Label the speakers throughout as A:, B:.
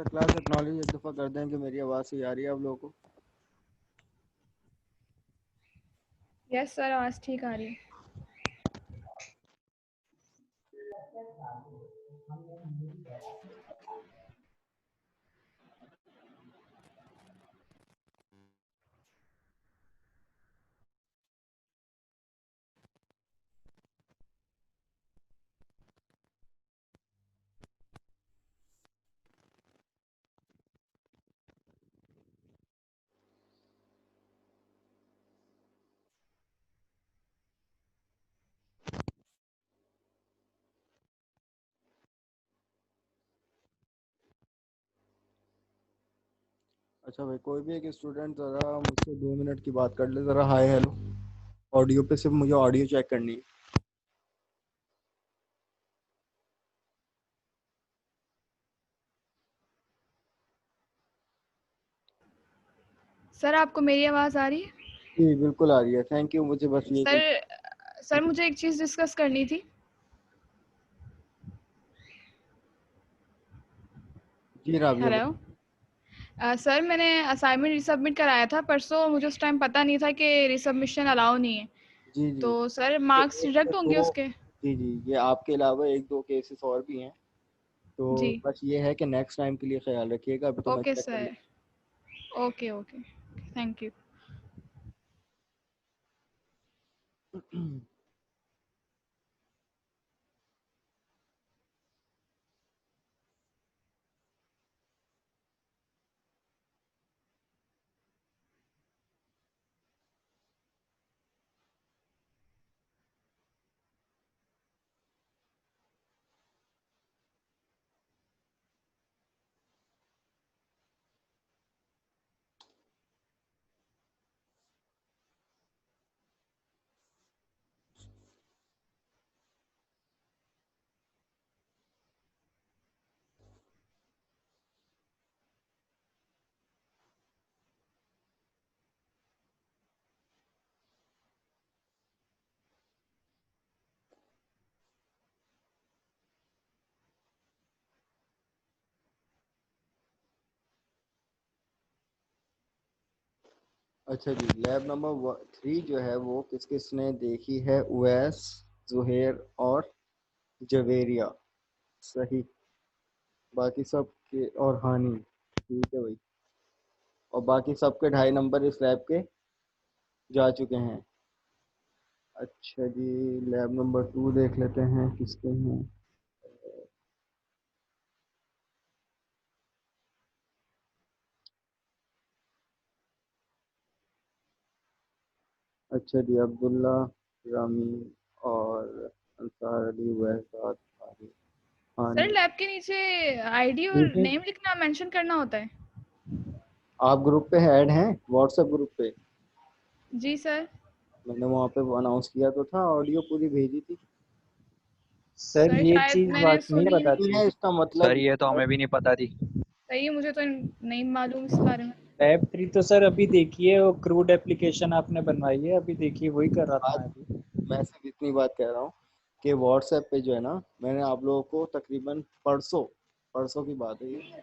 A: अच्छा class acknowledge एक दफ़ा कर दें कि मेरी आवाज़ सही आ रही है आप लोगों को।
B: यस सर, आवाज़ ठीक आ रही है।
A: अच्छा भाई, कोई भी एक स्टूडेंट ज़रा मुझसे 2 मिनट की बात कर ले ज़रा। हाय हेलो, ऑडियो पे सिर्फ मुझे ऑडियो चेक करनी है।
B: सर आपको मेरी आवाज़ आ रही है?
A: जी बिल्कुल आ रही है, थैंक यू। मुझे बस ये
B: सर मुझे एक चीज़ डिस्कस करनी थी।
A: जी राबिया
B: हेलो।
A: भाई।
B: सर मैंने असाइनमेंट रिसबमिट कराया था परसों, मुझे उस टाइम पता नहीं था कि रिसबमिशन अलाउ नहीं है।
A: जी जी,
B: तो सर
A: ये
B: मार्क्स
A: एक से
B: डिडक्ट होंगे
A: दो।
B: उसके?
A: जी जी, ये आपके अलावा एक दो केसेस और भी हैं, तो
B: जी।
A: बस ये है कि नेक्स्ट टाइम के लिए ख्याल रखिएगा। अभी तो मैं
B: ओके
A: चेक कर
B: sir. Okay okay, thank you.
A: लूँ। अच्छा जी, लैब नंबर 3 जो है वो किस किसने देखी है? उवैस, जुहेर और जवेरिया। सही। बाकी सब के और हानि। ठीक है भाई। और बाकी सबके 2.5 नंबर इस लैब के जा चुके हैं। अच्छा जी, लैब नंबर 2 देख लेते हैं किसके हैं। अच्छा जी, अब्दुल्ला, रामी और अंसार अली, वहदात, हानी।
B: सर
A: हानी।
B: लैब के नीचे आईडी और
A: देखिए,
B: नेम लिखना मेंशन करना होता है?
A: आप ग्रुप पे ऐड हैं, व्हाट्सएप ग्रुप पे।
B: जी सर।
A: मैंने वहाँ पे अनाउंस किया तो था, ऑडियो पूरी भेजी थी।
C: सर
B: सर
C: ये
B: शायद
C: चीज
B: मैंने
C: नहीं
B: सुनी
C: पता
A: नहीं
C: थी।
A: है इसका
D: सर
A: मतलब।
D: ये तो हमें भी नहीं पता थी।
B: सही, मुझे तो नहीं मालूम इस बारे में।
C: लैब 3 तो सर अभी देखिए, वो क्रूड एप्लीकेशन आपने बनवाई है, अभी देखिए वही कर रहा था
A: बात,
C: मैं अभी।
A: मैं सिर्फ इतनी बात कह रहा हूँ कि व्हाट्सएप पे जो है ना, मैंने आप लोगों को तकरीबन परसों, परसों की बात है ये,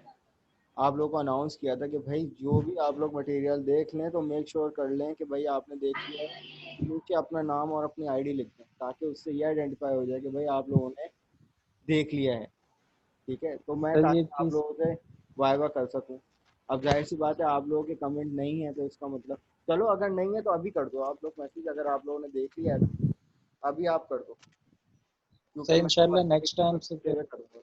A: आप लोगों को अनाउंस किया था कि भाई जो भी आप लोग मटेरियल देख लें तो मेक श्योर कर लें कि भाई आपने देख लिया है। नीचे अपना नाम और अपनी आईडी लिख दें ताकि उससे ये आइडेंटिफाई हो जाए कि भाई आप लोगों ने देख लिया है। ठीक है, तो मैं
C: सर ये
A: ताकि आप
C: चीज
A: लोगों से वाइवा कर सकूं। अब जाहिर सी बात है, आप लोगों के कमेंट नहीं है तो इसका मतलब, चलो अगर नहीं है तो अभी कर दो आप लोग मैसेज, अगर आप लोगों ने देख लिया है तो अभी आप कर दो, क्योंकि
C: सर
A: मैं तो
C: इंशाल्लाह
A: बस
C: नेक्स्ट टाइम से
A: देखते
C: फिर।
A: हुए करूँगा।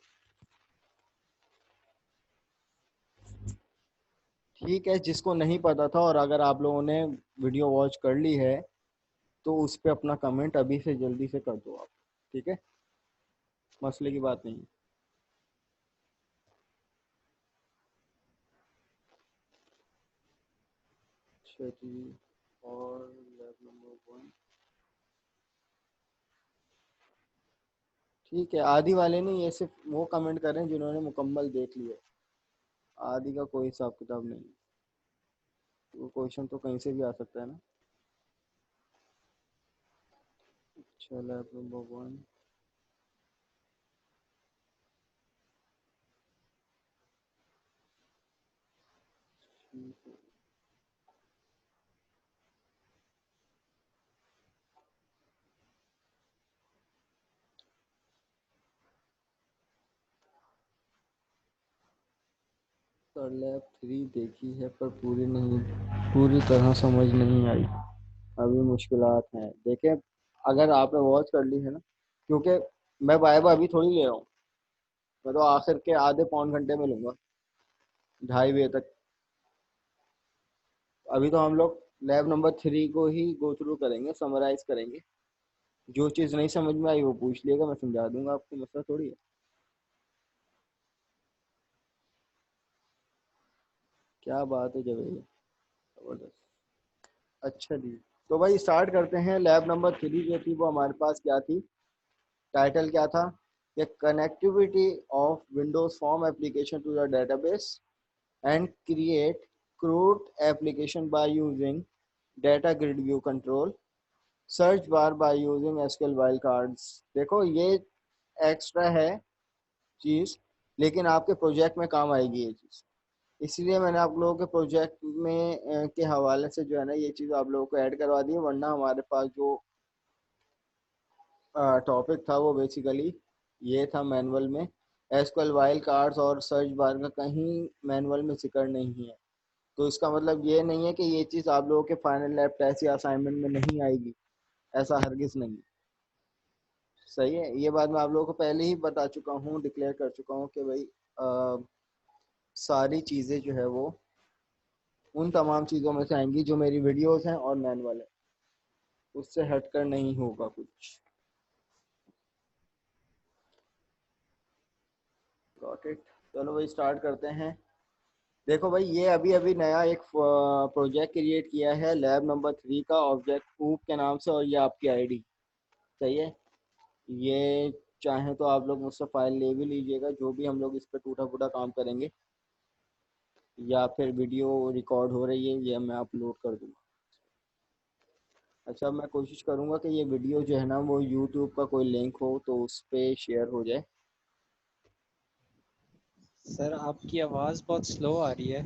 A: ठीक है, जिसको नहीं पता था और अगर आप लोगों ने वीडियो वॉच कर ली है तो उस पर अपना कमेंट अभी से जल्दी से कर दो आप। ठीक है, मसले की बात नहीं है। अच्छा जी, और लैब नंबर 1। ठीक है, आदि वाले ने ये सिर्फ वो कमेंट करें जिन्होंने मुकम्मल देख लिया। आदि का कोई हिसाब किताब नहीं। वो क्वेश्चन तो कहीं से भी आ सकता है ना। अच्छा, लैब नंबर 1। सर लैब 3 देखी है पर पूरी तरह समझ नहीं आई। अभी मुश्किलात हैं। देखें, अगर आपने वॉच कर ली है ना, क्योंकि मैं वाइवा अभी थोड़ी ले रहा हूँ, मैं तो आखिर के आधे पौन घंटे में लूंगा, 2:30 बजे तक। अभी तो हम लोग लैब नंबर 3 को ही गो थ्रू करेंगे, समराइज करेंगे। जो चीज़ नहीं समझ में आई वो पूछ लिएगा, मैं समझा दूंगा आपको, मसला थोड़ी है। क्या बात है जब जबरदस्त। अच्छा जी, तो भाई स्टार्ट करते हैं। लैब नंबर 3 जो थी वो हमारे पास क्या थी, टाइटल क्या था, ये connectivity of Windows form application to the database and create CRUD application by using data grid view control, search bar by using SQL wild cards. देखो ये एक्स्ट्रा है चीज़, लेकिन आपके प्रोजेक्ट में काम आएगी ये चीज़। इसलिए मैंने आप लोगों के प्रोजेक्ट में के हवाले से जो है ना ये चीज़ आप लोगों को ऐड करवा दी है, वरना हमारे पास जो टॉपिक था वो बेसिकली ये था मैनुअल में। एसक्यूएल वाइल्ड कार्ड्स और सर्च बार का कहीं मैनुअल में जिक्र नहीं है। तो इसका मतलब ये नहीं है कि ये चीज़ आप लोगों के फाइनल लैब टेस्ट या असाइनमेंट में नहीं आएगी, ऐसा हरगिज़ नहीं। सही है, ये बात मैं आप लोगों को पहले ही बता चुका हूँ, डिक्लेयर कर चुका हूँ कि भाई सारी चीज़ें जो है वो उन तमाम चीज़ों में से आएंगी जो मेरी वीडियोस हैं और मैनुअल है, उससे हटकर नहीं होगा कुछ। Got it. चलो भाई स्टार्ट करते हैं। देखो भाई, ये अभी अभी नया एक प्रोजेक्ट क्रिएट किया है लैब नंबर 3 का, ऑब्जेक्ट ऊप के नाम से, और ये आपकी आईडी। सही है, ये चाहे तो आप लोग मुझसे फाइल ले भी लीजिएगा, जो भी हम लोग इस पर टूटा फूटा काम करेंगे या फिर वीडियो रिकॉर्ड हो रही है ये मैं अपलोड कर दूँगा। अच्छा, मैं कोशिश करूँगा कि ये वीडियो जो है ना वो यूट्यूब का कोई लिंक हो तो उस पर शेयर हो जाए।
C: सर आपकी आवाज़ बहुत स्लो आ रही है।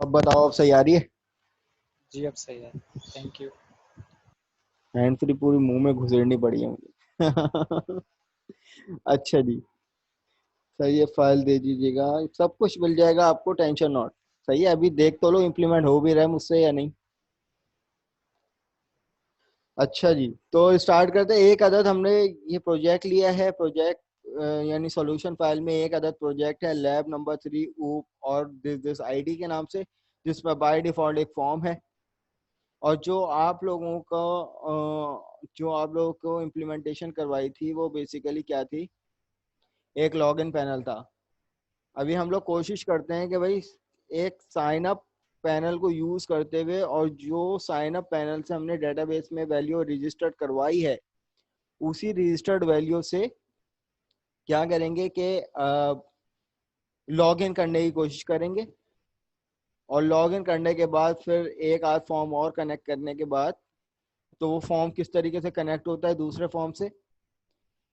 A: अब बताओ, अब सही आ रही है?
C: जी अब सही है, थैंक यू।
A: हैंड फ्री पूरी मुंह में घुसेड़नी पड़ी है मुझे। अच्छा जी, सही है, फाइल दे दीजिएगा, सब कुछ मिल जाएगा आपको, टेंशन नॉट। सही है, अभी देख तो लो इम्प्लीमेंट हो भी रहा है मुझसे या नहीं। अच्छा जी, तो स्टार्ट करते हैं। एक अदद हमने ये प्रोजेक्ट लिया है, प्रोजेक्ट यानी सॉल्यूशन फाइल में एक अदद प्रोजेक्ट है लैब नंबर 3 ऊप और दिस आईडी के नाम से, जिसमें बाय डिफॉल्ट एक फॉर्म है। और जो आप लोगों को इम्प्लीमेंटेशन करवाई थी वो बेसिकली क्या थी, एक लॉगिन पैनल था। अभी हम लोग कोशिश करते हैं कि भाई एक साइन अप पैनल को यूज करते हुए, और जो साइन अप पैनल से हमने डेटाबेस में वैल्यू रजिस्टर्ड करवाई है उसी रजिस्टर्ड वैल्यू से क्या करेंगे कि लॉग इन करने की कोशिश करेंगे। और लॉग इन करने के बाद फिर एक आध फॉर्म और कनेक्ट करने के बाद, तो वो फॉर्म किस तरीके से कनेक्ट होता है दूसरे फॉर्म से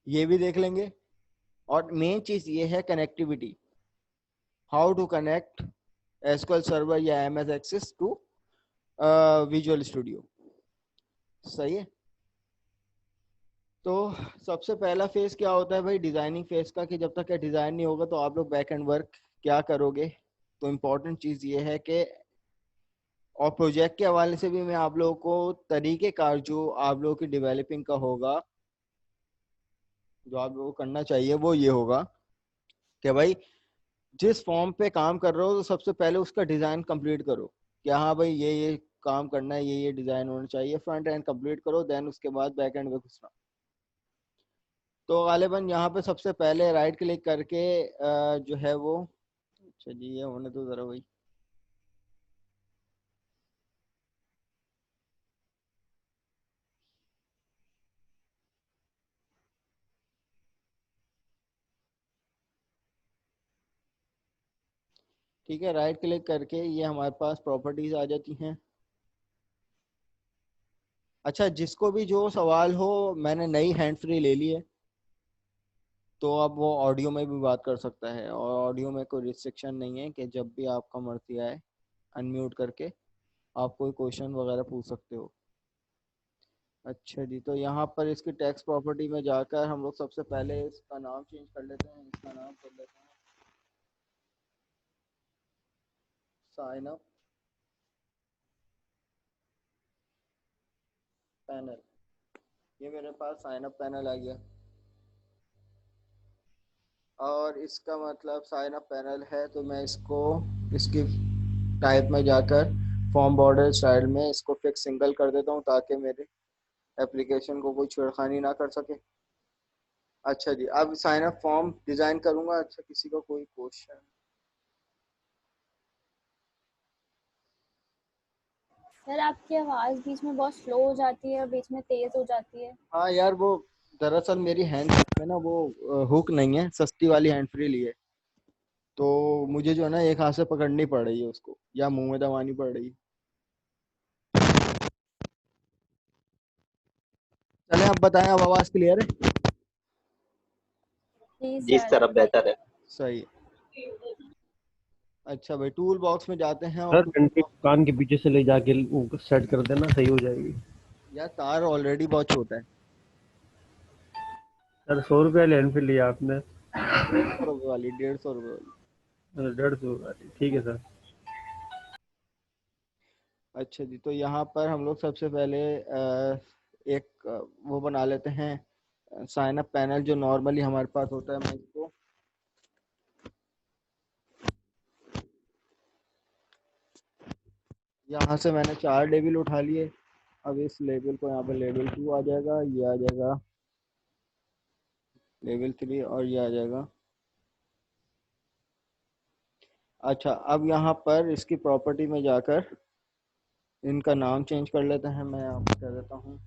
A: ये भी देख लेंगे। और मेन चीज़ ये है connectivity, how to connect SQL server या MS access to visual studio. सही है, तो सबसे पहला फेज क्या होता है भाई, डिजाइनिंग फेज का, कि जब तक का डिजाइन नहीं होगा तो आप लोग बैक एंड वर्क क्या करोगे। तो इम्पोर्टेंट चीज़ ये है कि, और प्रोजेक्ट के हवाले से भी मैं आप लोगों को तरीक़ेकार जो आप लोगों की डेवलपिंग का होगा, जो आप लोगों को करना चाहिए वो ये होगा कि भाई जिस फॉर्म पे काम कर रहे हो तो सबसे पहले उसका डिज़ाइन कंप्लीट करो कि हाँ भाई ये काम करना है, ये डिज़ाइन होना चाहिए, फ्रंट एंड कंप्लीट करो, देन उसके बाद बैक एंड में घुसना। तो गालिबन यहाँ पे सबसे पहले राइट क्लिक करके जो है वो, अच्छा जी ये होने तो ज़रा भाई, ठीक है, राइट क्लिक करके ये हमारे पास प्रॉपर्टीज आ जाती हैं। अच्छा, जिसको भी जो सवाल हो, मैंने नई हैंड फ्री ले ली है तो अब वो ऑडियो में भी बात कर सकता है, और ऑडियो में कोई रिस्ट्रिक्शन नहीं है कि जब भी आपका मर्जी आए अनम्यूट करके आप कोई क्वेश्चन वगैरह पूछ सकते हो। अच्छा जी, तो यहाँ पर इसकी टैक्स प्रॉपर्टी में जाकर हम लोग सबसे पहले इसका नाम चेंज कर लेते हैं। इसका नाम कर लेते हैं साइन अप पैनल। ये मेरे पास साइन अप पैनल आ गया और इसका मतलब साइन अप पैनल है, तो मैं इसको इसकी टाइप में जाकर फॉर्म बॉर्डर स्टाइल में इसको फिक्स सिंगल कर देता हूँ ताकि मेरे एप्लीकेशन को कोई छेड़खानी ना कर सके। अच्छा जी, अब साइन अप फॉर्म डिजाइन करूंगा। अच्छा, किसी का कोई क्वेश्चन?
D: सर आपकी आवाज़ बीच में बहुत स्लो हो जाती है और बीच में तेज़ हो जाती है।
A: हाँ यार, वो दरअसल मेरी हैंड में ना वो हुक नहीं है, सस्ती वाली हैंड फ्री ली है, तो मुझे जो है ना एक हाथ से पकड़नी पड़ रही है उसको, या मुंह में दबानी पड़ रही है। चले, आप बताएं, अब आवाज क्लियर है?
D: जी
E: जिस
D: सर,
E: तरफ
D: अब
E: बेहतर है।
A: सही है। अच्छा भाई, टूल बॉक्स में जाते हैं और
F: सर घंटी कान के पीछे से ले जाके सेट कर देना, सही हो जाएगी।
A: यार तार ऑलरेडी बहुत छोटा है।
F: सर 100 रुपया लेन फिर लिया आपने?
A: 150 रुपये वाली, 150 रुपये वाली।
F: 150 वाली, ठीक है सर।
A: अच्छा जी, तो यहाँ पर हम लोग सबसे पहले एक वो बना लेते हैं साइन अप पैनल, जो नॉर्मली हमारे पास होता है। मैं इसको यहाँ से मैंने 4 लेबल उठा लिए। अब इस लेबल को यहाँ पर लेबल 2 आ जाएगा, ये आ जाएगा लेवल 3, और ये आ जाएगा। अच्छा, अब यहाँ पर इसकी प्रॉपर्टी में जाकर इनका नाम चेंज कर लेते हैं। मैं आपको कह देता हूँ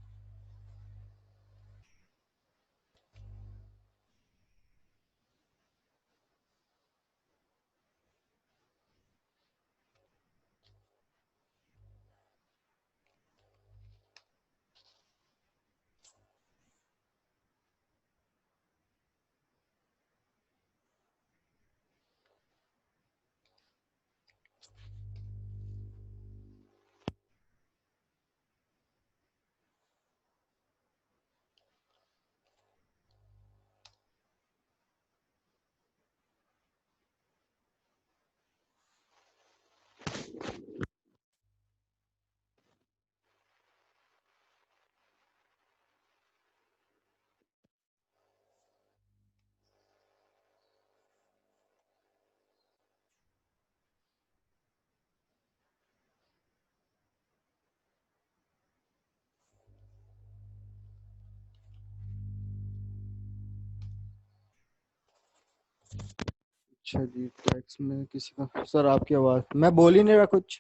A: अच्छा जी, टैक्स में किसी का सर आपकी आवाज़, मैं बोल ही नहीं रहा कुछ।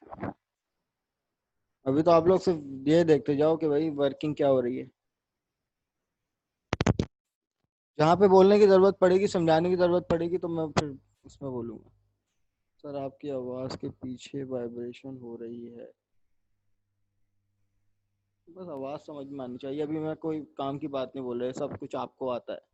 A: अभी तो आप लोग सिर्फ ये देखते जाओ कि भाई वर्किंग क्या हो रही है। जहाँ पे बोलने की ज़रूरत पड़ेगी, समझाने की ज़रूरत पड़ेगी, तो मैं फिर उसमें बोलूँगा। सर आपकी आवाज़ के पीछे वाइब्रेशन हो रही है। बस आवाज़ समझ में आनी चाहिए। अभी मैं कोई काम की बात नहीं बोल रहा, सब कुछ आपको आता है।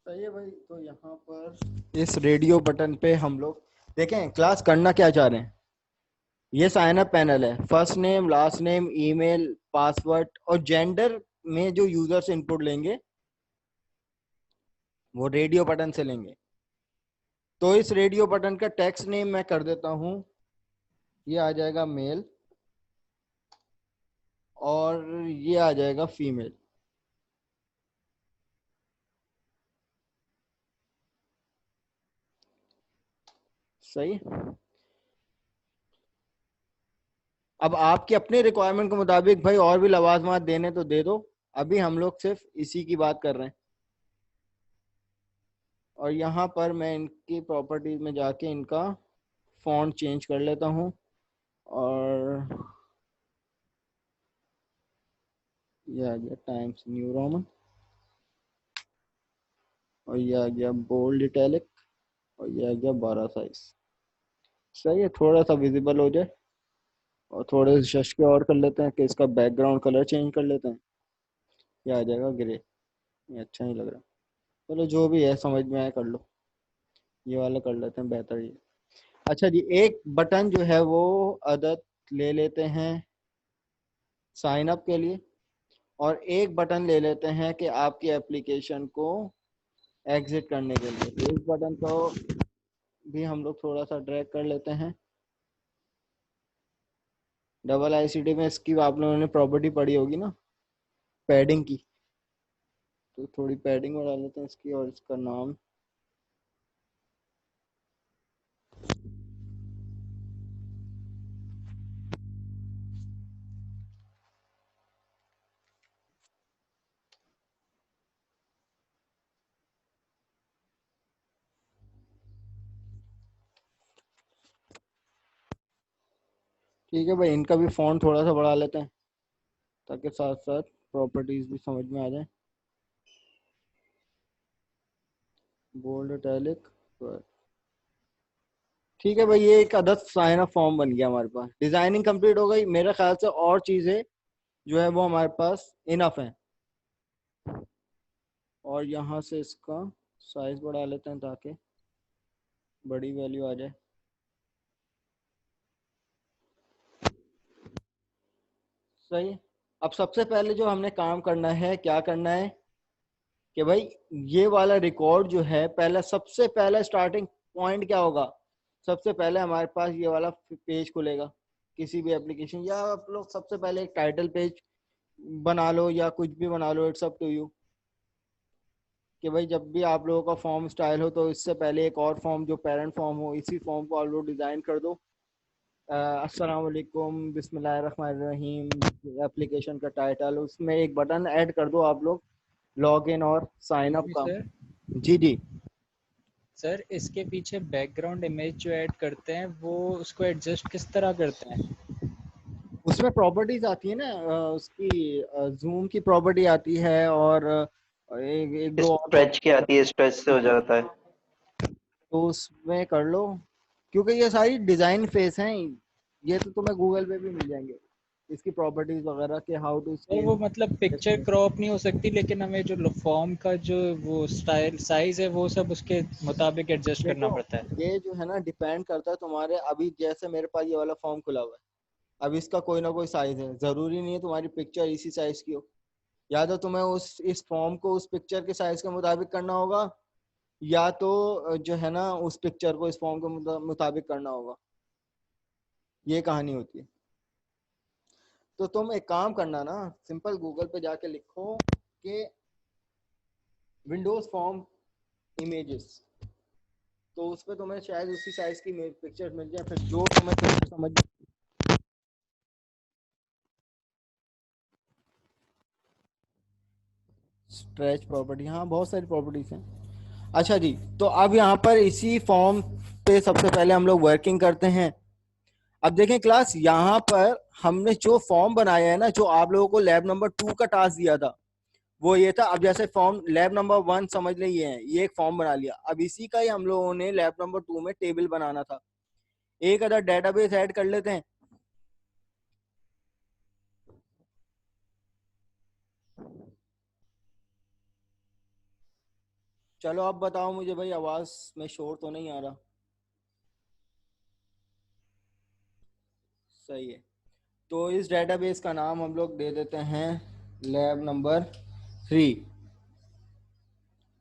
A: सही है भाई, तो यहाँ पर इस रेडियो बटन पे हम लोग देखें क्लास करना क्या चाह रहे हैं। ये साइन अप पैनल है। First name, last name, email, password और जेंडर में जो यूजर्स इनपुट लेंगे वो रेडियो बटन से लेंगे। तो इस रेडियो बटन का टेक्स्ट नेम मैं कर देता हूँ, ये आ जाएगा मेल और ये आ जाएगा फीमेल। सही। अब आपके अपने रिक्वायरमेंट के मुताबिक भाई और भी लवाजमात देने तो दे दो, अभी हम लोग सिर्फ इसी की बात कर रहे हैं। और यहाँ पर मैं इनकी प्रॉपर्टीज में जाके इनका फॉन्ट चेंज कर लेता हूँ, और ये आ गया टाइम्स न्यू रोमन, और ये आ गया बोल्ड इटैलिक, और ये आ गया 12 साइज। सही है, थोड़ा सा विजिबल हो जाए। और थोड़े से शश के और कर लेते हैं कि इसका बैकग्राउंड कलर चेंज कर लेते हैं। ये आ जाएगा ग्रे, ये अच्छा नहीं लग रहा। चलो जो भी है समझ में आया कर लो, ये वाला कर लेते हैं बेहतर ये। अच्छा जी, एक बटन जो है वो अदद ले लेते हैं साइन अप के लिए, और एक बटन ले लेते हैं कि आपकी एप्लीकेशन को एग्जिट करने के लिए। इस बटन को भी हम लोग थोड़ा सा ड्रैग कर लेते हैं। डबल आईसीडी में इसकी आप लोगों ने प्रॉपर्टी पढ़ी होगी ना, पैडिंग की, तो थोड़ी पैडिंग बढ़ा लेते हैं इसकी, और इसका नाम ठीक है भाई। इनका भी फॉन्ट थोड़ा सा बढ़ा लेते हैं ताकि साथ साथ प्रॉपर्टीज भी समझ में आ जाए। बोल्ड इटैलिक, ठीक है भाई। ये एक अदद साइन अप फॉर्म बन गया हमारे पास। डिजाइनिंग कंप्लीट हो गई। मेरे ख्याल से और चीजें जो है वो हमारे पास इनफ है। और यहाँ से इसका साइज बढ़ा लेते हैं ताकि बड़ी वैल्यू आ जाए। सही है। अब सबसे पहले जो हमने काम करना है, क्या करना है कि भाई ये वाला रिकॉर्ड जो है, पहला सबसे पहला स्टार्टिंग पॉइंट क्या होगा। सबसे पहले हमारे पास ये वाला पेज खुलेगा किसी भी एप्लीकेशन, या आप लोग सबसे पहले एक टाइटल पेज बना लो या कुछ भी बना लो, इट्स अप टू यू। कि भाई जब भी आप लोगों का फॉर्म स्टाइल हो तो इससे पहले एक और फॉर्म जो पेरेंट फॉर्म हो, इसी फॉर्म को आप लोग डिज़ाइन कर दो। अस्सलाम वालेकुम, बिस्मिल्लाहिर्रहमानिर्रहीम, एप्लीकेशन का टाइटल, उसमें एक बटन ऐड कर दो आप लोग, लॉग इन और साइन अप
C: जी
A: का।
C: सर।
A: जी जी।
C: सर इसके पीछे बैकग्राउंड इमेज जो ऐड करते हैं वो उसको एडजस्ट किस तरह करते हैं?
A: उसमें प्रॉपर्टीज आती है ना, उसकी जूम की प्रॉपर्टी आती है, और एक एक दो और
E: स्ट्रेच की आती है, स्ट्रेच से हो जाता है।
A: तो उसमें कर लो, क्योंकि ये सारी डिजाइन फेस हैं। ये तो तुम्हें गूगल पे भी मिल जाएंगे, इसकी प्रॉपर्टीज वगैरह के हाउ टू
C: तो
A: स्केल।
C: वो मतलब पिक्चर क्रॉप नहीं हो सकती, लेकिन हमें जो फॉर्म का जो वो स्टाइल साइज है वो सब उसके मुताबिक एडजस्ट करना
A: देखो,
C: पड़ता है।
A: ये जो है ना डिपेंड करता है तुम्हारे, अभी जैसे मेरे पास ये वाला फॉर्म खुला हुआ है, अब इसका कोई ना कोई साइज है। जरूरी नहीं है तुम्हारी पिक्चर इसी साइज की हो। या तो तुम्हें उस इस फॉर्म को उस पिक्चर के साइज के मुताबिक करना होगा, या तो जो है ना उस पिक्चर को इस फॉर्म के मुताबिक करना होगा। ये कहानी होती है। तो तुम एक काम करना ना, सिंपल गूगल पे जाके लिखो कि विंडोज फॉर्म इमेजेस, तो उस पर तुम्हें शायद उसी साइज की पिक्चर मिल जाए। फिर जो तुम्हें picture समझ। स्ट्रेच प्रॉपर्टी, हाँ बहुत सारी प्रॉपर्टीज हैं। अच्छा जी, तो अब यहाँ पर इसी फॉर्म पे सबसे पहले हम लोग वर्किंग करते हैं। अब देखें क्लास, यहाँ पर हमने जो फॉर्म बनाया है ना, जो आप लोगों को लैब नंबर 2 का टास्क दिया था वो ये था। अब जैसे फॉर्म लैब नंबर 1 समझ लें, ये है, ये एक फॉर्म बना लिया। अब इसी का ही हम लोगों ने लैब नंबर 2 में टेबल बनाना था। एक अदर डेटाबेस ऐड कर लेते हैं। चलो अब बताओ मुझे भाई, आवाज में शोर तो नहीं आ रहा? सही है। तो इस डेटाबेस का नाम हम लोग दे देते हैं लैब नंबर 3।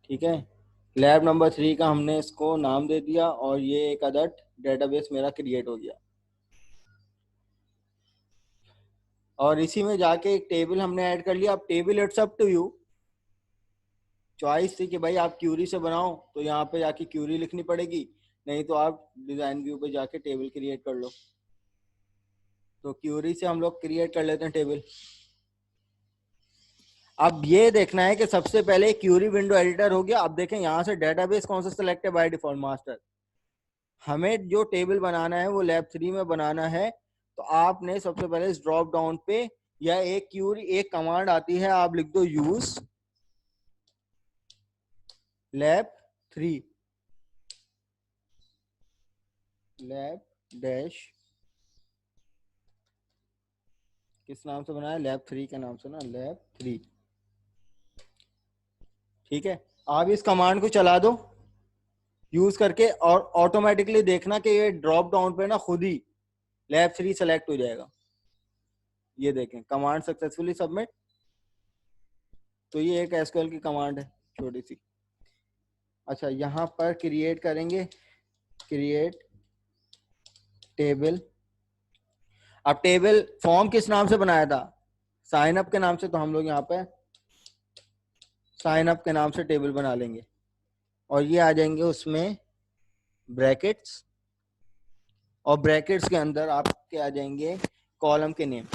A: ठीक है, लैब नंबर 3 का हमने इसको नाम दे दिया, और ये एक अदर डेटाबेस मेरा क्रिएट हो गया। और इसी में जाके एक टेबल हमने ऐड कर लिया। अब table it's up to you, choice थी कि भाई आप क्यूरी से बनाओ, तो यहाँ पे जाके क्यूरी लिखनी पड़ेगी। नहीं तो आप डिजाइन व्यू पे जाके टेबल क्रिएट कर लो। तो क्यूरी से हम लोग क्रिएट कर लेते हैं टेबल। अब ये देखना है कि सबसे पहले क्यूरी विंडो एडिटर हो गया। अब देखें यहाँ से डेटाबेस कौन सा सिलेक्ट है, बाय डिफॉल्ट मास्टर। हमें जो टेबल बनाना है वो लैब 3 में बनाना है। तो आपने सबसे पहले इस ड्रॉप डाउन पे या एक क्यूरी एक कमांड आती है, आप लिख दो यूज लैब 3 लैब डैश, किस नाम से बनाया, लैब 3 के नाम से ना, लैब 3। ठीक है, आप इस कमांड को चला दो यूज करके और ऑटोमेटिकली देखना कि ये ड्रॉप डाउन पे ना खुद ही लैब 3 सेलेक्ट हो जाएगा। ये देखें कमांड सक्सेसफुली सबमिट। तो ये एक एसक्यूएल की कमांड है छोटी सी। अच्छा, यहाँ पर क्रिएट करेंगे, क्रिएट टेबल। अब टेबल फॉर्म किस नाम से बनाया था, साइन अप के नाम से। तो हम लोग यहाँ पे साइन अप के नाम से टेबल बना लेंगे और ये आ जाएंगे उसमें ब्रैकेट्स, और ब्रैकेट्स के अंदर आपके आ जाएंगे कॉलम के नेम।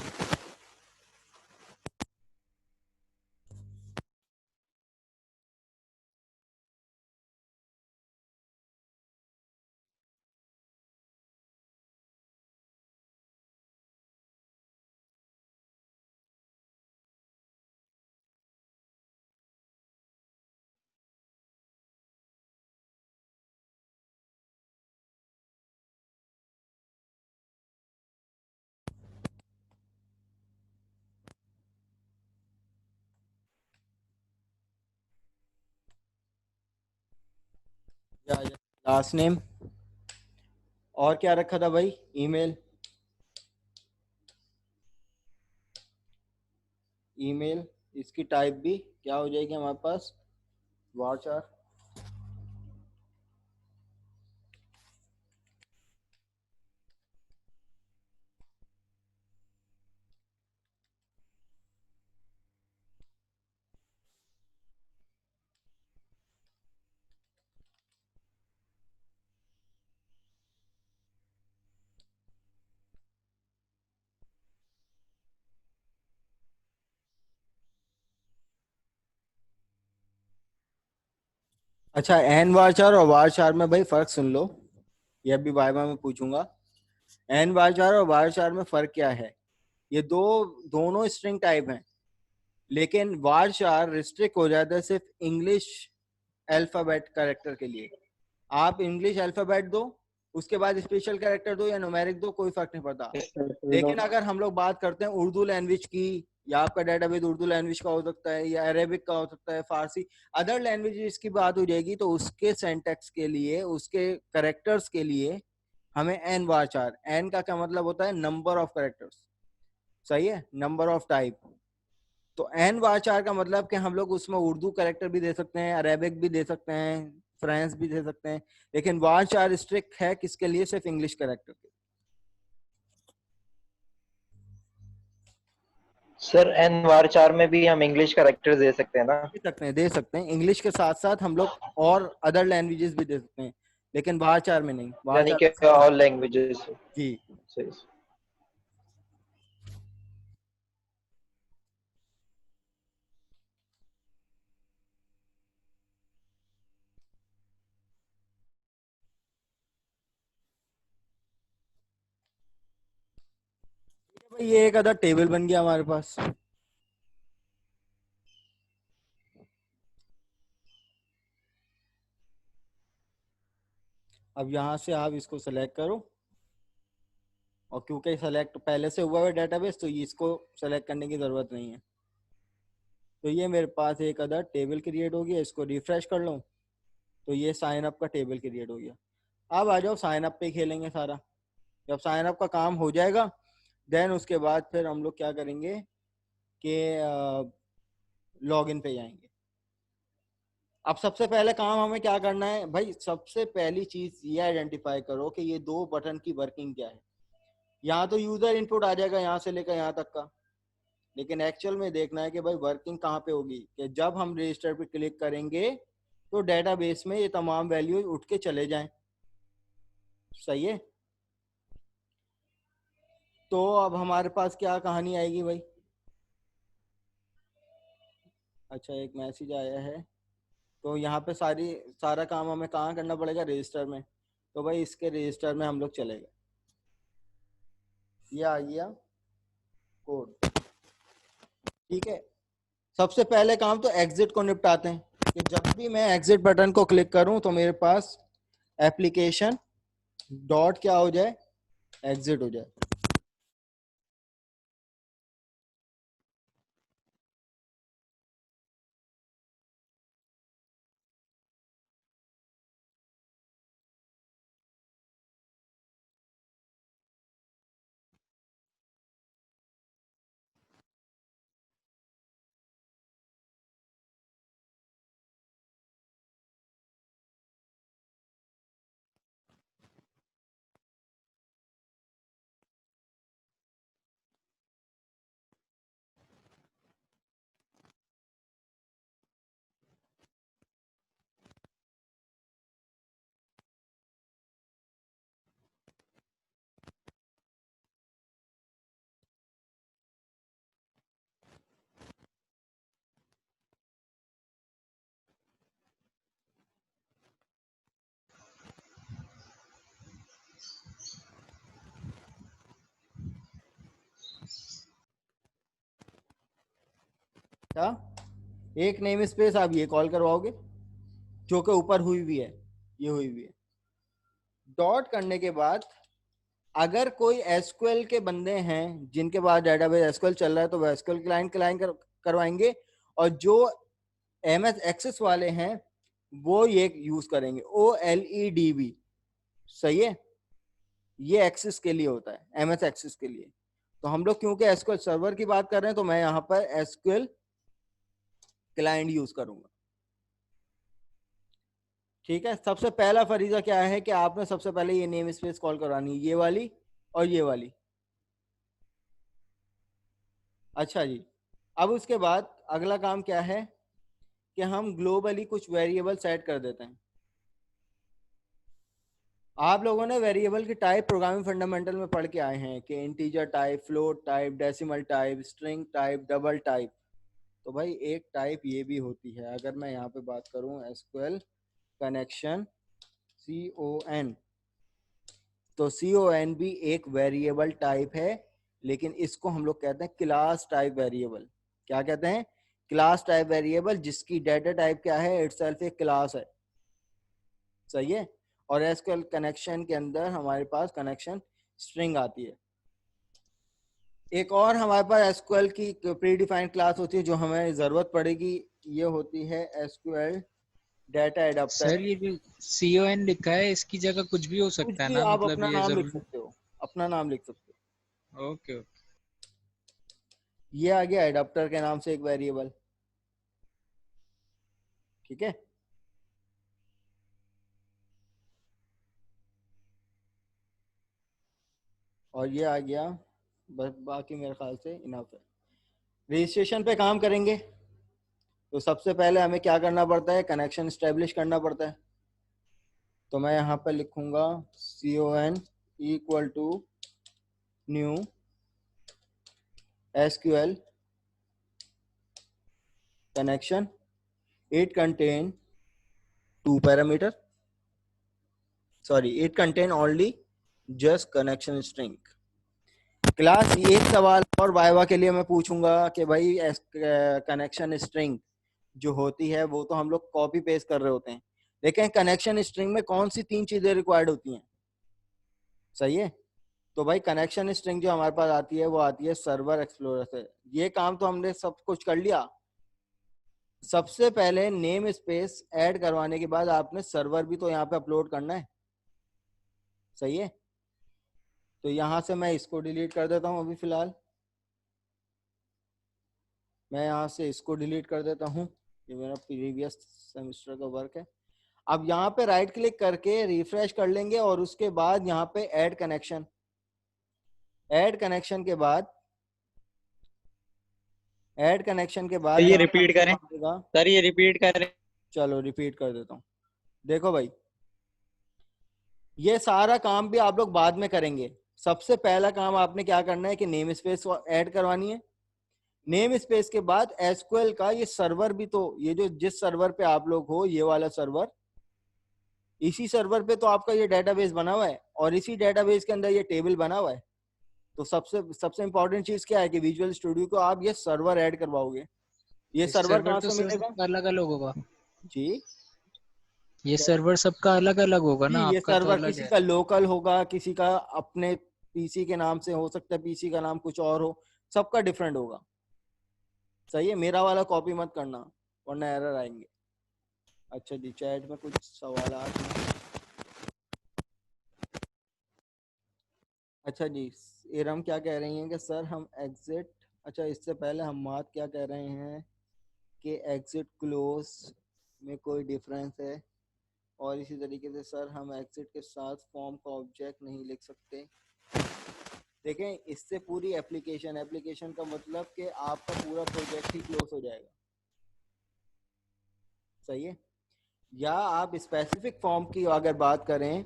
A: लास्ट नेम, और क्या रखा था भाई, ईमेल। ईमेल इसकी टाइप भी क्या हो जाएगी हमारे पास, वारचार। अच्छा, एन वारचार और वारचार में भाई फर्क सुन लो, ये भी वाइवा में पूछूंगा। एन वारचार और वारचार में फर्क क्या है। ये दोनों स्ट्रिंग टाइप हैं, लेकिन वारचार रिस्ट्रिक्ट हो जाता है सिर्फ इंग्लिश अल्फाबेट कैरेक्टर के लिए। आप इंग्लिश अल्फाबेट दो, उसके बाद स्पेशल कैरेक्टर दो या न्यूमेरिक दो, कोई फर्क नहीं पड़ता। लेकिन अगर हम लोग बात करते हैं उर्दू लैंग्वेज की, या आपका डेटाबेस उर्दू लैंग्वेज का हो सकता है या अरेबिक का हो सकता है, फारसी, अदर लैंग्वेजेस की बात हो जाएगी, तो उसके सेंटेक्स के लिए, उसके करेक्टर्स के लिए हमें एन वारचार। एन का क्या मतलब होता है, नंबर ऑफ करेक्टर्स, सही है, नंबर ऑफ टाइप। तो एन वारचार का मतलब कि हम लोग उसमें उर्दू करेक्टर भी दे सकते हैं, अरेबिक भी दे सकते हैं, फ्रेंच भी दे सकते हैं, लेकिन वारचार स्ट्रिक्ट है किसके लिए, सिर्फ इंग्लिश करेक्टर के।
E: सर एन वार चार में भी हम इंग्लिश कैरेक्टर दे सकते हैं ना?
A: दे सकते हैं इंग्लिश के साथ साथ हम लोग और अदर लैंग्वेजेस भी दे सकते हैं, लेकिन वारचार में नहीं।
E: यानी
A: वारचार
E: कि
A: में सिर्फ
E: ऑल लैंग्वेजेस।
A: जी।
E: सही।
A: भाई ये एक अदर टेबल बन गया हमारे पास। अब यहाँ से आप इसको सेलेक्ट करो, और क्योंकि सेलेक्ट पहले से हुआ है डेटाबेस, तो इसको सेलेक्ट करने की जरूरत नहीं है। तो ये मेरे पास एक अदर टेबल क्रिएट हो गया, इसको रिफ्रेश कर लो तो ये साइन अप का टेबल क्रिएट हो गया। अब आ जाओ साइन अप पे खेलेंगे सारा। जब साइन अप का काम हो जाएगा, देन उसके बाद फिर हम लोग क्या करेंगे कि लॉगिन पे जाएंगे। अब सबसे पहले काम हमें क्या करना है भाई, सबसे पहली चीज ये आइडेंटिफाई करो कि ये दो बटन की वर्किंग क्या है। यहाँ तो यूजर इनपुट आ जाएगा यहाँ से लेकर यहाँ तक का, लेकिन एक्चुअल में देखना है कि भाई वर्किंग कहाँ पे होगी, कि जब हम रजिस्टर पे क्लिक करेंगे तो डेटाबेस में ये तमाम वैल्यूज उठ के चले जाएं। सही है। तो अब हमारे पास क्या कहानी आएगी भाई? अच्छा, एक मैसेज आया है। तो यहाँ पे सारा काम हमें कहाँ करना पड़ेगा? रजिस्टर में। तो भाई इसके रजिस्टर में हम लोग चले गए, ये आ गया कोड। ठीक है, सबसे पहले काम तो एग्जिट को निपटाते हैं कि जब भी मैं एग्जिट बटन को क्लिक करूं तो मेरे पास एप्लीकेशन डॉट क्या हो जाए, एग्जिट हो जाए। क्या एक नेम स्पेस आप ये कॉल करवाओगे जो कि ऊपर हुई भी है, ये हुई भी है। डॉट करने के बाद अगर कोई एसक्यूएल के बंदे हैं जिनके पास डेटाबेस एसक्यूएल चल रहा है तो वो एसक्यूएल क्लाइंट क्लाइंट करवाएंगे, और जो एमएस एक्सेस वाले हैं वो ये यूज करेंगे OLEDB। सही है, ये एक्सेस के लिए होता है, एमएस एक्सेस के लिए। तो हम लोग क्योंकि एसक्यूएल सर्वर की बात कर रहे हैं तो मैं यहाँ पर एसक्यूएल क्लाइंट यूज करूंगा। ठीक है, सबसे पहला फरीजा क्या है कि आपने सबसे पहले ये नेम स्पेस कॉल करवानी है, ये वाली और ये वाली। अच्छा जी, अब उसके बाद अगला काम क्या है कि हम ग्लोबली कुछ वेरिएबल सेट कर देते हैं। आप लोगों ने वेरिएबल की टाइप प्रोग्रामिंग फंडामेंटल में पढ़ के आए हैं कि integer type, float type, decimal type, string type, double type. तो भाई एक टाइप ये भी होती है। अगर मैं यहाँ पे बात करूँ एसक्यूएल कनेक्शन CON, तो CON भी एक वेरिएबल टाइप है, लेकिन इसको हम लोग कहते हैं क्लास टाइप वेरिएबल। क्या कहते हैं? क्लास टाइप वेरिएबल, जिसकी डाटा टाइप क्या है, इटसेल्फ एक क्लास है। सही है। और एसक्यूएल कनेक्शन के अंदर हमारे पास कनेक्शन स्ट्रिंग आती है। एक और हमारे पास एसक्यूएल की प्री डिफाइंड क्लास होती है जो हमें जरूरत पड़ेगी, ये होती है एसक्यूएल डाटा एडाप्टर।
C: सर ये जो CON लिखा है इसकी जगह कुछ भी हो
A: कुछ
C: सकता है
A: भी
C: ना,
A: आप
C: मतलब
A: अपना
C: ये
A: नाम लिख
C: जरूर।
A: सकते हो, अपना नाम लिख सकते हो।
C: Okay okay.
A: ये आ गया एडाप्टर के नाम से एक वेरिएबल। ठीक है, और ये आ गया, बस बाकी मेरे ख्याल से इनफ है। रजिस्ट्रेशन पे काम करेंगे तो सबसे पहले हमें क्या करना पड़ता है? कनेक्शन स्टेब्लिश करना पड़ता है। तो मैं यहाँ पर लिखूंगा CON equal to new SQL connection. It contain two parameter. Sorry, it contain only just connection string. Class एक सवाल और वाइवा के लिए मैं पूछूंगा कि भाई कनेक्शन स्ट्रिंग जो होती है वो तो हम लोग कॉपी पेस्ट कर रहे होते हैं, लेकिन कनेक्शन स्ट्रिंग में कौन सी 3 चीजें रिक्वायर्ड होती हैं? सही है। तो भाई कनेक्शन स्ट्रिंग जो हमारे पास आती है वो आती है सर्वर एक्सप्लोरर से। ये काम तो हमने सब कुछ कर लिया। सबसे पहले नेम स्पेस ऐड करवाने के बाद आपने सर्वर भी तो यहाँ पे अपलोड करना है। सही है, तो यहाँ से मैं इसको डिलीट कर देता हूँ। अभी फिलहाल मैं यहाँ से इसको डिलीट कर देता हूँ, ये मेरा प्रीवियस सेमेस्टर का वर्क है। अब यहाँ पे राइट क्लिक करके रिफ्रेश कर लेंगे और उसके बाद यहाँ पे ऐड कनेक्शन। ऐड कनेक्शन के बाद
E: ये रिपीट करें
A: आएगा।
E: सर, ये रिपीट करें।
A: चलो रिपीट कर देता हूँ। देखो भाई, ये सारा काम भी आप लोग बाद में करेंगे। सबसे पहला काम आपने क्या करना है कि नेम स्पेस ऐड करवानी है। नेम स्पेस के बाद एसक्यूएल का ये सर्वर भी, तो ये जो जिस सर्वर पे आप लोग हो, ये वाला सर्वर, इसी सर्वर पे तो आपका ये डेटाबेस बना हुआ है और इसी डेटाबेस के अंदर ये टेबल बना हुआ है। तो सबसे इंपॉर्टेंट चीज क्या है कि विजुअल स्टूडियो को आप ये सर्वर ऐड करवाओगे। ये सर्वर कहाँ
C: तो
A: से मिलेगा
C: अलग अलग होगा
A: जी?
C: ये सर्वर सबका अलग अलग होगा
A: जी
C: ना,
A: ये
C: आपका तो
A: सर्वर
C: अलग
A: किसी
C: है।
A: का लोकल होगा, किसी का अपने पीसी के नाम से हो सकता है, पीसी का नाम कुछ और हो, सबका डिफरेंट होगा। सही है, मेरा वाला कॉपी मत करना वरना एरर आएंगे। अच्छा जी, चैट में कुछ सवाल हैं। अच्छा जी, इरम क्या कह रही हैं कि सर हम एग्जिट, अच्छा इससे पहले हम मात क्या कह रहे हैं कि एग्जिट क्लोज में कोई डिफरेंस है, और इसी तरीके से सर हम एग्जिट के साथ फॉर्म का ऑब्जेक्ट नहीं लिख सकते। देखें, इससे पूरी एप्लीकेशन का मतलब कि आपका पूरा प्रोजेक्ट ही क्लोज हो जाएगा। सही है, या आप स्पेसिफिक फॉर्म की अगर बात करें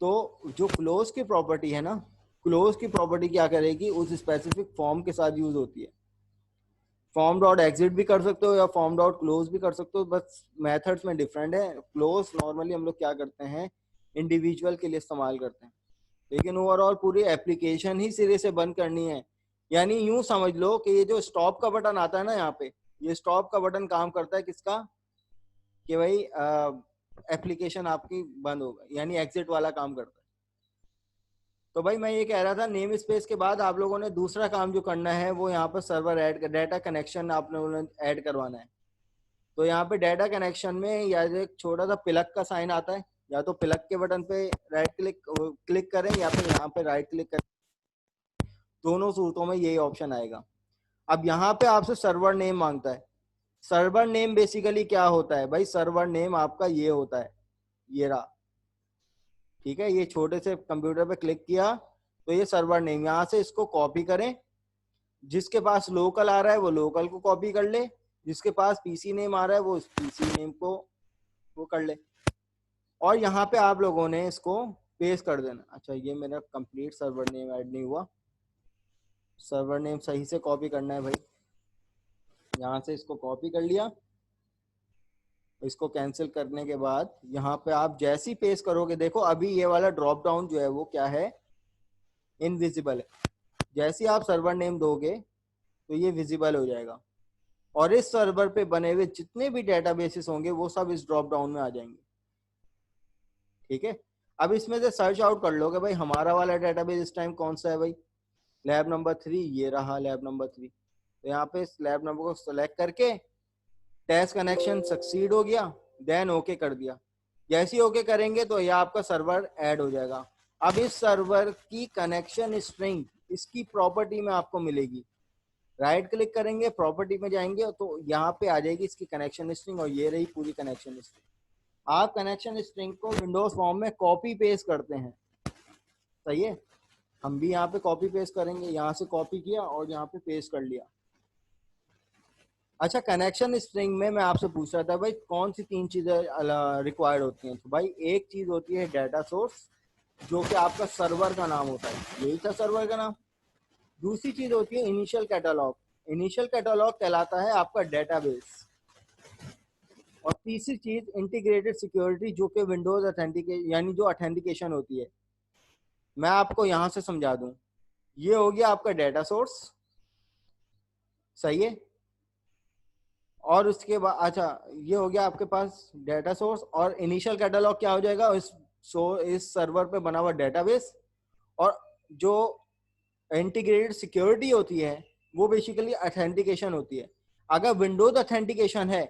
A: तो जो क्लोज की प्रॉपर्टी है ना, क्लोज की प्रॉपर्टी क्या करेगी, उस स्पेसिफिक फॉर्म के साथ यूज होती है। फॉर्म डॉट एग्जिट भी कर सकते हो या फॉर्म डॉट क्लोज भी कर सकते हो, बस मेथड्स में डिफरेंट है। क्लोज नॉर्मली हम लोग क्या करते हैं, इंडिविजुअल के लिए इस्तेमाल करते हैं, लेकिन ओवरऑल पूरी एप्लीकेशन ही सिरे से बंद करनी है। यानी यूं समझ लो कि ये जो स्टॉप का बटन आता है ना यहाँ पे, ये स्टॉप का बटन काम करता है किसका, कि भाई एप्लीकेशन आपकी बंद होगा, यानी एग्जिट वाला काम करता है। तो भाई मैं ये कह रहा था, नेम स्पेस के बाद आप लोगों ने दूसरा काम जो करना है वो यहाँ पर सर्वर ऐड, डाटा कनेक्शन आप लोगों ने ऐड करवाना है। तो यहाँ पे डाटा कनेक्शन में या एक छोटा सा प्लग का साइन आता है, या तो प्लग के बटन पे राइट क्लिक करें या फिर यहाँ पे राइट क्लिक करें, दोनों सूरतों में यही ऑप्शन आएगा। अब यहाँ पे आपसे सर्वर नेम मांगता है। सर्वर नेम बेसिकली क्या होता है भाई, सर्वर नेम आपका ये होता है, ये रहा, ठीक है। ये छोटे से कंप्यूटर पे क्लिक किया तो ये सर्वर नेम, यहाँ से इसको कॉपी करें, जिसके पास लोकल आ रहा है वो लोकल को कॉपी कर ले, जिसके पास पीसी नेम आ रहा है वो पीसी नेम को वो कर ले, और यहाँ पे आप लोगों ने इसको पेस्ट कर देना। अच्छा ये मेरा कंप्लीट सर्वर नेम ऐड नहीं हुआ, सर्वर नेम सही से कॉपी करना है भाई। यहाँ से इसको कॉपी कर लिया, इसको कैंसिल करने के बाद यहाँ पे आप जैसे ही पेस्ट करोगे, देखो अभी ये वाला ड्रॉप डाउन जो है वो क्या है, इनविजिबल है। जैसे ही आप सर्वर नेम दोगे तो ये विजिबल हो जाएगा, और इस सर्वर पे बने हुए जितने भी डेटाबेसेस होंगे वो सब इस ड्रॉप डाउन में आ जाएंगे, ठीक है। अब इसमें से सर्च आउट कर लोगे भाई हमारा वाला डेटाबेस इस टाइम कौन सा है भाई, लैब नंबर 3, ये रहा लैब नंबर 3। तो यहाँ पे इस लैब नंबर को सेलेक्ट करके टेस्ट कनेक्शन सक्सीड हो गया, देन ओके कर दिया। जैसे ही ओके करेंगे तो यह आपका सर्वर ऐड हो जाएगा। अब इस सर्वर की कनेक्शन स्ट्रिंग, इसकी प्रॉपर्टी में आपको मिलेगी, राइट क्लिक करेंगे प्रॉपर्टी में जाएंगे तो यहाँ पे आ जाएगी इसकी कनेक्शन स्ट्रिंग, और ये रही पूरी कनेक्शन स्ट्रिंग। आप कनेक्शन स्ट्रिंग को विंडोज फॉर्म में कॉपी पेस्ट करते हैं, सही है। हम भी यहाँ पे कॉपी पेस्ट करेंगे, यहाँ से कॉपी किया और यहाँ पे पेस्ट कर लिया। अच्छा, कनेक्शन स्ट्रिंग में मैं आपसे पूछ रहा था भाई कौन सी 3 चीजें रिक्वायर्ड होती हैं। तो भाई एक चीज होती है डाटा सोर्स, जो कि आपका सर्वर का नाम होता है, यही था सर्वर का नाम। दूसरी चीज होती है इनिशियल कैटलॉग, इनिशियल कैटलॉग कहलाता है आपका डेटाबेस। और तीसरी चीज इंटीग्रेटेड सिक्योरिटी, जो कि विंडोज ऑथेंटिकेशन, यानी जो ऑथेंटिकेशन होती है। मैं आपको यहां से समझा दूं, ये हो गया आपका डेटा सोर्स, सही है। और उसके बाद अच्छा ये हो गया आपके पास डेटा सोर्स, और इनिशियल कैटलॉग क्या हो जाएगा, इस सर्वर पे बना हुआ डेटाबेस। और जो इंटीग्रेटेड सिक्योरिटी होती है वो बेसिकली ऑथेंटिकेशन होती है। अगर विंडोज ऑथेंटिकेशन है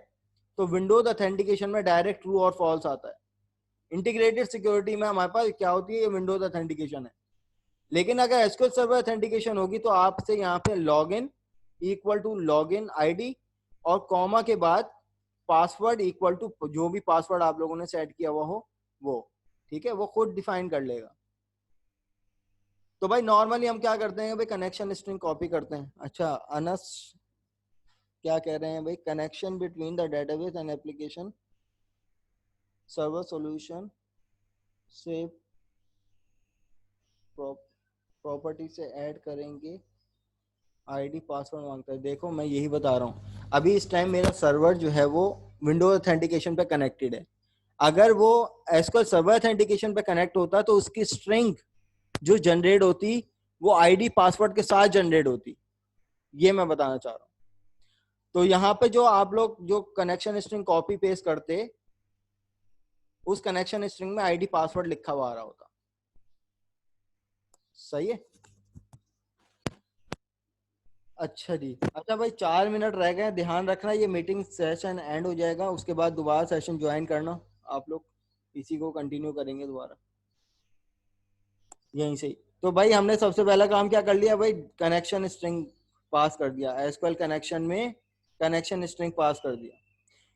A: तो विंडोज ऑथेंटिकेशन में डायरेक्ट ट्रू और फॉल्स आता है। इंटीग्रेटेड सिक्योरिटी में हमारे पास क्या होती है, ये विंडोज ऑथेंटिकेशन है। लेकिन अगर एसक्यूएल सर्वर ऑथेंटिकेशन होगी तो आपसे यहाँ पे login equal to login ID और कॉमा के बाद पासवर्ड इक्वल टू जो भी पासवर्ड आप लोगों ने सेट किया हुआ हो वो, ठीक है, वो खुद डिफाइन कर लेगा। तो भाई नॉर्मली हम क्या करते हैं भाई, कनेक्शन स्ट्रिंग कॉपी करते हैं। अच्छा अनस क्या कह रहे हैं भाई, connection between the database and application server solution से प्रॉपर्टी से ऐड करेंगे, आईडी पासवर्ड मांगता है। देखो मैं यही बता रहा हूँ, अभी इस टाइम मेरा सर्वर जो है वो विंडोज ऑथेंटिकेशन पे कनेक्टेड है। अगर वो एसक्यूएल सर्वर ऑथेंटिकेशन पे कनेक्ट होता तो उसकी स्ट्रिंग जो जनरेट होती वो आईडी पासवर्ड के साथ जनरेट होती, ये मैं बताना चाह रहा हूँ। तो यहाँ पे जो आप लोग जो कनेक्शन स्ट्रिंग कॉपी पेस्ट करते, उस कनेक्शन स्ट्रिंग में आईडी पासवर्ड लिखा हुआ आ रहा होता। सही है। अच्छा जी, अच्छा भाई 4 मिनट रह गए, ध्यान रखना ये मीटिंग सेशन एंड हो जाएगा, उसके बाद दोबारा सेशन ज्वाइन करना आप लोग, इसी को कंटिन्यू करेंगे दोबारा यहीं से ही। तो भाई हमने सबसे पहला काम क्या कर लिया भाई, कनेक्शन स्ट्रिंग पास कर दिया एसक्यूएल कनेक्शन में, कनेक्शन स्ट्रिंग पास कर दिया।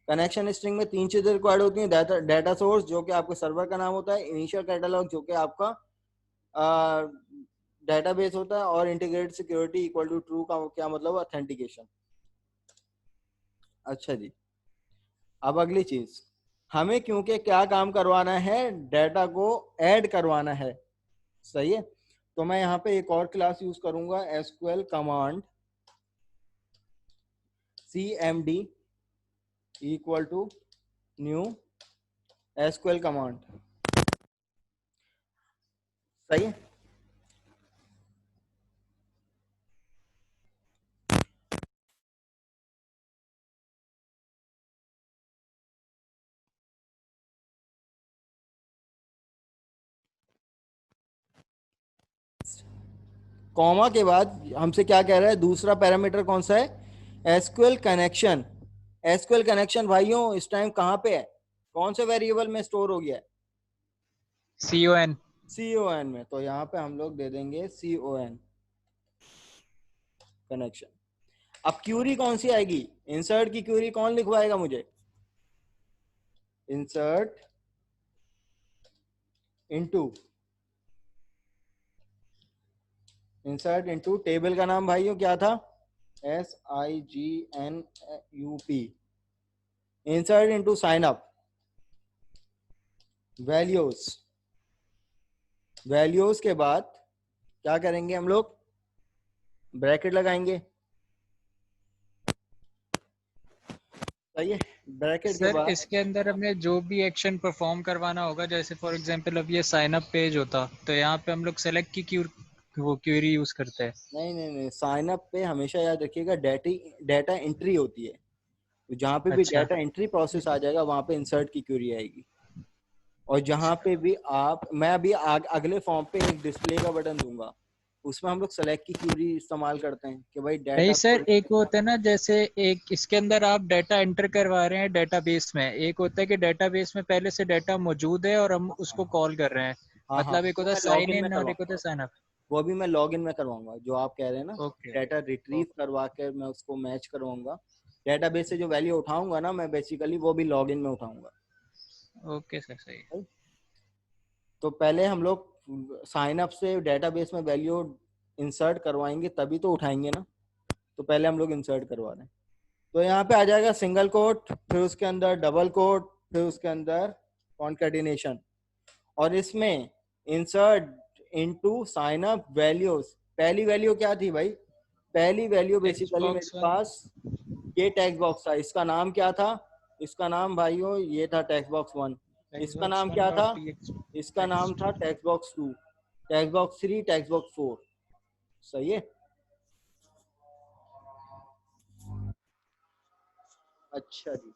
A: कनेक्शन स्ट्रिंग में 3 चीजें रिक्वायर्ड होती हैं, डाटा सोर्स जो कि आपके सर्वर का नाम होता है, इनिशियल कैटलॉग जो कि आपका डेटाबेस होता है, और integrated security equal to true का क्या मतलब, ऑथेंटिकेशन। अच्छा जी, अब अगली चीज, हमें क्योंकि क्या काम करवाना है, डेटा को ऐड करवाना है। सही है। तो मैं यहाँ पे एक और क्लास यूज करूंगा, SQL command cmd equal to new SQL command. सही है। कॉमा के बाद हमसे क्या कह रहा है, दूसरा पैरामीटर कौन सा है, एसक्यूएल कनेक्शन। एसक्यूएल कनेक्शन भाइयों इस टाइम कहाँ पे है, कौन से वेरिएबल में स्टोर हो गया है, CON में। तो यहाँ पे हम लोग दे देंगे CON कनेक्शन। अब क्यूरी कौन सी आएगी, इंसर्ट की क्यूरी कौन लिखवाएगा मुझे, insert into, insert into table का नाम भाइयों क्या था, SIGNUP, insert into sine up values. Values के बाद क्या करेंगे हम लोग, ब्रैकेट लगाएंगे। सही है। ब्रैकेट के
C: सर
A: बाद
C: इसके अंदर हमने जो भी एक्शन परफॉर्म करवाना होगा, जैसे फॉर एग्जांपल अब ये साइन अप पेज होता तो यहाँ पे हम लोग सेलेक्ट की क्यूरी यूज करते हैं।
A: नहीं, साइन अप पे हमेशा याद रखिएगा डेटा एंट्री होती है, तो जहाँ पे भी
C: अच्छा
A: डेटा एंट्री प्रोसेस आ जाएगा वहां पे इंसर्ट की क्यूरी आएगी। और जहाँ पे भी आप, मैं अभी अगले फॉर्म पे एक डिस्प्ले का बटन दूंगा, उसमें हम लोग सेलेक्ट की क्यूरी इस्तेमाल करते हैं कि भाई
C: नहीं
A: डाटा
C: सर, एक होता है ना, जैसे एक इसके अंदर आप डाटा एंटर करवा रहे हैं डेटाबेस में, एक होता है कि डेटाबेस में पहले से डाटा मौजूद है और हम उसको कॉल कर रहे हैं,
A: हाँ हाँ,
C: मतलब एक
A: वो
C: होता है
A: मैं
C: साइन
A: लॉगिन में
C: इन और एक होता
A: करवाऊंगा,
C: है साइन अप।
A: वो भी मैं लॉगिन में करवाऊंगा, जो आप कह रहे हैं ना,
C: ओके
A: डाटा रिट्रीव करवा के मैं उसको मैच करवाऊंगा, डेटाबेस से जो वैल्यू उठाऊंगा ना मैं बेसिकली, वो भी लॉगिन में उठाऊंगा।
C: ओके सर, सही।
A: तो पहले हम लोग साइन अप से डेटाबेस में वैल्यू इंसर्ट करवाएंगे तभी तो उठाएंगे ना, तो पहले हम लोग इंसर्ट करवा रहे हैं। तो यहाँ पे आ जाएगा सिंगल कोट, फिर उसके अंदर डबल कोट, फिर उसके अंदर कॉन्केटिनेशन, और इसमें insert into sine up values. पहली वैल्यू क्या थी भाई, पहली वैल्यू
C: टेक्स्ट
A: बेसिकली मेरे
C: बॉक्स वन।
A: पास ये टेक्स्ट बॉक्स था, इसका नाम क्या था, इसका नाम भाइयों ये था टेक्स्ट बॉक्स 1।
C: टेक्स्ट
A: इसका
C: बॉक्स
A: नाम
C: वन
A: क्या था,
C: डॉट टीएक्सटी।
A: इसका नाम था text box 2, text box 3, text box 4। सही है। अच्छा जी,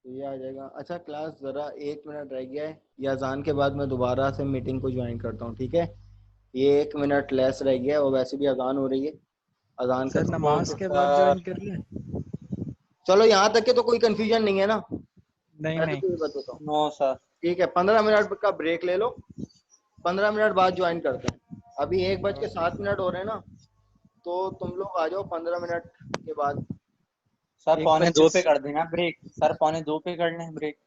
A: तो ये आ जाएगा। अच्छा क्लास जरा 1 मिनट रह गया है, ये अजान के बाद मैं दोबारा से मीटिंग को ज्वाइन करता हूँ, ठीक है। ये 1 मिनट लेस रह गया है, और वैसे भी अजान हो रही है, अजान का
C: सर नमाज के बाद
A: तो
C: ज्वाइन कर लें?
A: चलो यहाँ तक के तो कोई कंफ्यूजन नहीं है ना,
C: नहीं
A: वैसे
C: नहीं।
A: तो ये बात बताओ।
E: No sir.
A: ठीक है, 15 मिनट का ब्रेक ले लो, 15 मिनट बाद ज्वाइन करते हैं। अभी 1:07 हो रहे हैं ना, तो तुम लोग आ जाओ 15 मिनट के बाद।
E: सर
C: एक
E: पौने 2 पे
C: 25।
E: कर देना ब्रेक, सर पौने 2 पे कर लें ब्रेक।